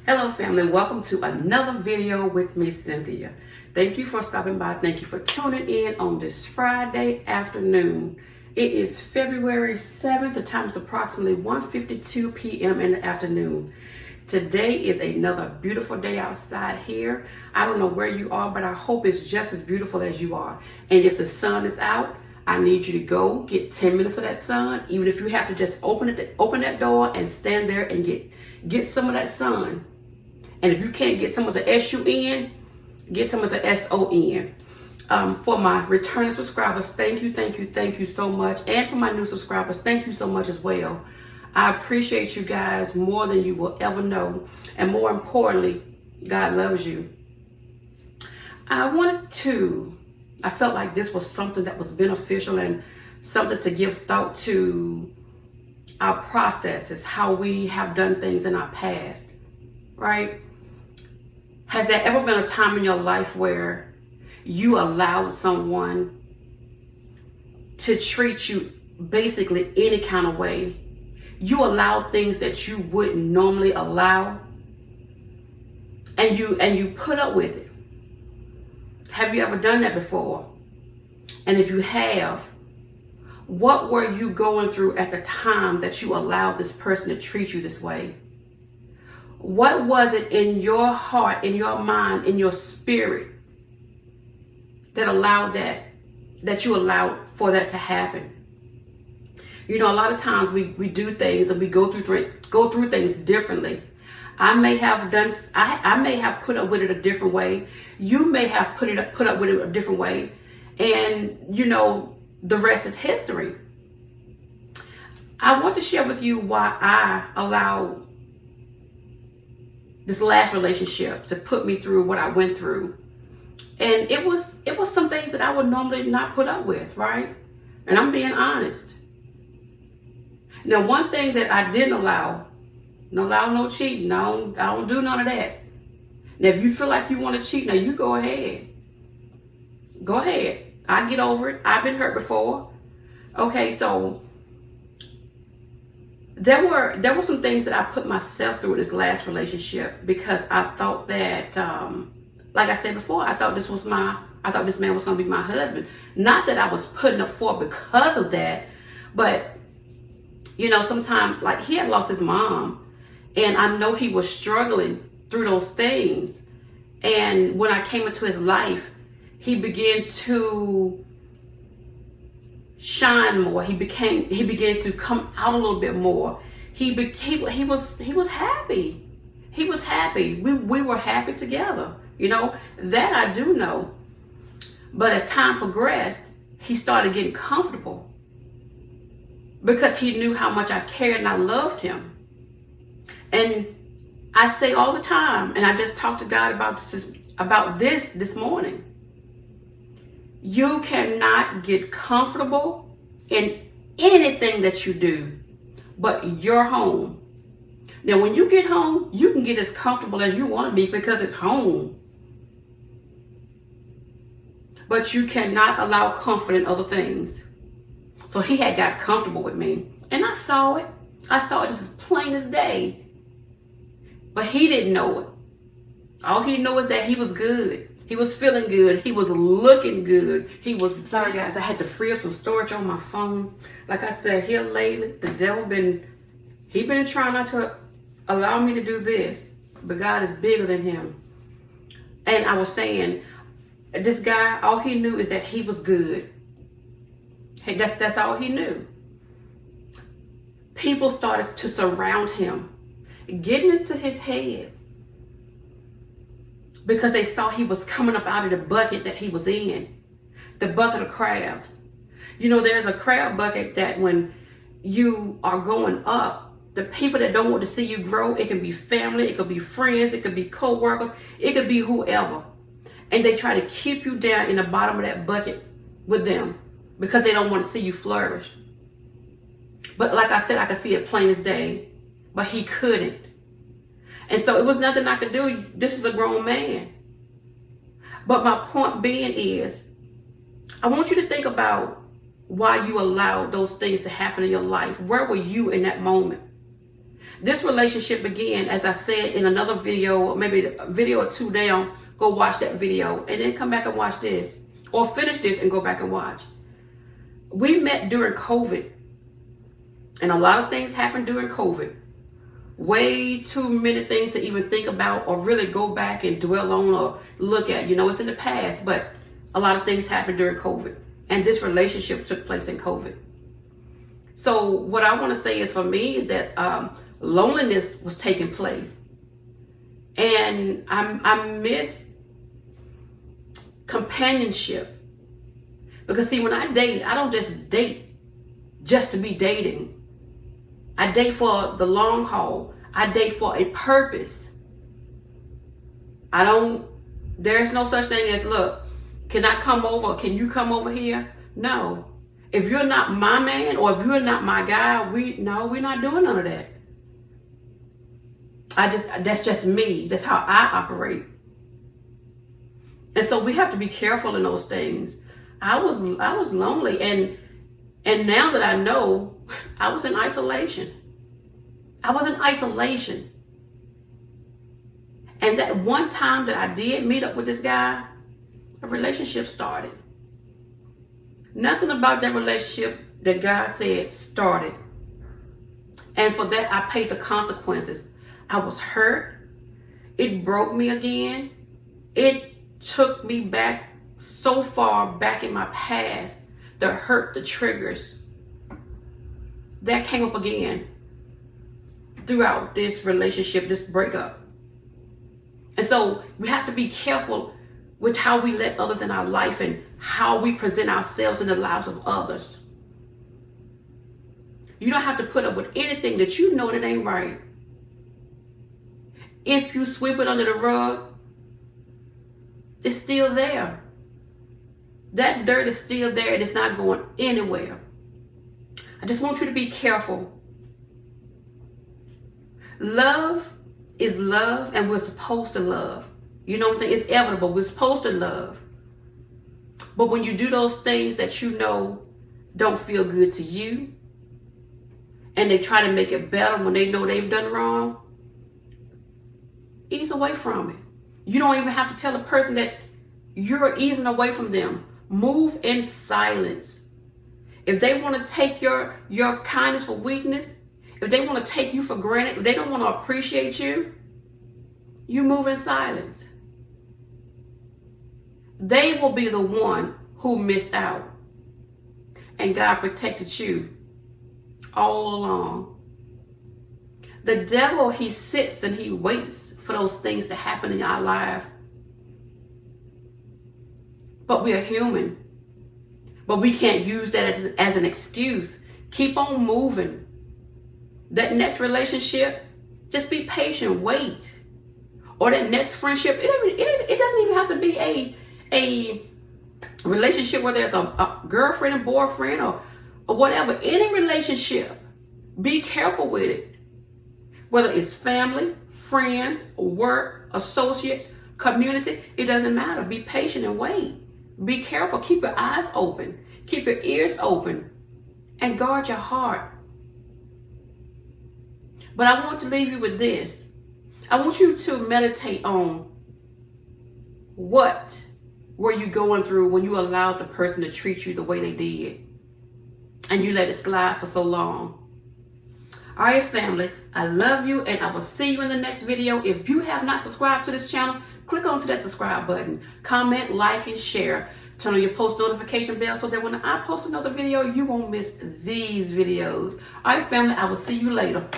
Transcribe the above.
Hello family, welcome to another video with me, Cynthia. Thank you for stopping by. Thank you for tuning in on this Friday afternoon. It is February 7th. The time is approximately 1:52 p.m. in the afternoon. Today is another beautiful day outside here. I don't know where you are, but I hope it's just as beautiful as you are. And if the sun is out, I need you to go get 10 minutes of that sun, even if you have to just open that door and stand there and get some of that sun. And if you can't get some of the S-U-N, get some of the S-O-N. For my returning subscribers, thank you so much. And for my new subscribers, thank you so much as well. I appreciate you guys more than you will ever know. And more importantly, God loves you. I felt like this was something that was beneficial and something to give thought to our processes, how we have done things in our past, right? Has there ever been a time in your life where you allowed someone to treat you basically any kind of way? You allowed things that you wouldn't normally allow, and you put up with it. Have you ever done that before? And if you have, what were you going through at the time that you allowed this person to treat you this way? What was it in your heart, in your mind, in your spirit that allowed that you allowed for that to happen? You know, a lot of times we do things and we go through things differently. I may have put up with it a different way. You may have put up with it a different way. And you know, the rest is history. I want to share with you why I allowed this last relationship to put me through what I went through. And it was some things that I would normally not put up with, right? And I'm being honest. Now, one thing that I didn't allow no cheating. No, I don't do none of that. Now, if you feel like you want to cheat, now you go ahead. Go ahead. I get over it. I've been hurt before. Okay, so there were some things that I put myself through in this last relationship because I thought that, like I said before, I thought this man was going to be my husband. Not that I was putting up for it because of that, but you know, sometimes like he had lost his mom, and I know he was struggling through those things. And when I came into his life, he began to shine more. He began to come out a little bit more. He was happy. He was happy. We were happy together. You know, that I do know. But as time progressed, he started getting comfortable because he knew how much I cared and I loved him. And I say all the time, and I just talked to God about this morning. You cannot get comfortable in anything that you do but your home. Now, when you get home, you can get as comfortable as you want to be because it's home. But you cannot allow comfort in other things. So he had got comfortable with me. And I saw it. I saw it just as plain as day. But he didn't know it. All he knew is that he was good. He was feeling good. He was looking good. Sorry guys, I had to free up some storage on my phone. Like I said, here lately, the devil been trying not to allow me to do this. But God is bigger than him. And I was saying, this guy, all he knew is that he was good. Hey, that's all he knew. People started to surround him, getting into his head, because they saw he was coming up out of the bucket that he was in, the bucket of crabs. You know, there's a crab bucket that when you are going up, the people that don't want to see you grow, it can be family, it could be friends, it could be co-workers, it could be whoever. And they try to keep you down in the bottom of that bucket with them because they don't want to see you flourish. But like I said, I could see it plain as day, but he couldn't. And so it was nothing I could do. This is a grown man. But my point being is, I want you to think about why you allowed those things to happen in your life. Where were you in that moment? This relationship began, as I said in another video, maybe a video or two down. Go watch that video and then come back and watch this, or finish this and go back and watch. We met during COVID, and a lot of things happened during COVID. Way too many things to even think about or really go back and dwell on or look at. You know, it's in the past, but a lot of things happened during COVID, and this relationship took place in COVID. So what I want to say is, for me, is that loneliness was taking place, and I miss companionship. Because see, when I date, I don't just date just to be dating. I date for the long haul. I date for a purpose. There's no such thing as, look, can I come over? Can you come over here? No. If you're not my man, or if you're not my guy, we're not doing none of that. That's just me. That's how I operate. And so we have to be careful in those things. I was lonely, and now that I know, I was in isolation. And that one time that I did meet up with this guy, a relationship started. Nothing about that relationship that God said started. And for that, I paid the consequences. I was hurt. It broke me again. It took me back so far back in my past, the hurt, the triggers that came up again throughout this relationship, this breakup. And so we have to be careful with how we let others in our life and how we present ourselves in the lives of others. You don't have to put up with anything that you know that ain't right. If you sweep it under the rug, it's still there. That dirt is still there, and it's not going anywhere. I just want you to be careful. Love is love, and we're supposed to love. You know what I'm saying? It's inevitable. We're supposed to love. But when you do those things that you know don't feel good to you, and they try to make it better when they know they've done wrong, ease away from it. You don't even have to tell a person that you're easing away from them. Move in silence. If they want to take your kindness for weakness, if they want to take you for granted, if they don't want to appreciate you, you move in silence. They will be the one who missed out. And God protected you all along. The devil, he sits and he waits for those things to happen in our life. But we are human. But we can't use that as an excuse. Keep on moving. That next relationship, just be patient, wait. Or that next friendship, it doesn't even have to be a relationship where there's a girlfriend and boyfriend or whatever. Any relationship, be careful with it. Whether it's family, friends, work, associates, community, it doesn't matter. Be patient and wait. Be careful. Keep your eyes open. Keep your ears open. And guard your heart. But I want to leave you with this. I want you to meditate on what were you going through when you allowed the person to treat you the way they did. And you let it slide for so long. All right, family, I love you, and I will see you in the next video. If you have not subscribed to this channel, click onto that subscribe button. Comment, like, and share. Turn on your post notification bell so that when I post another video, you won't miss these videos. All right, family, I will see you later.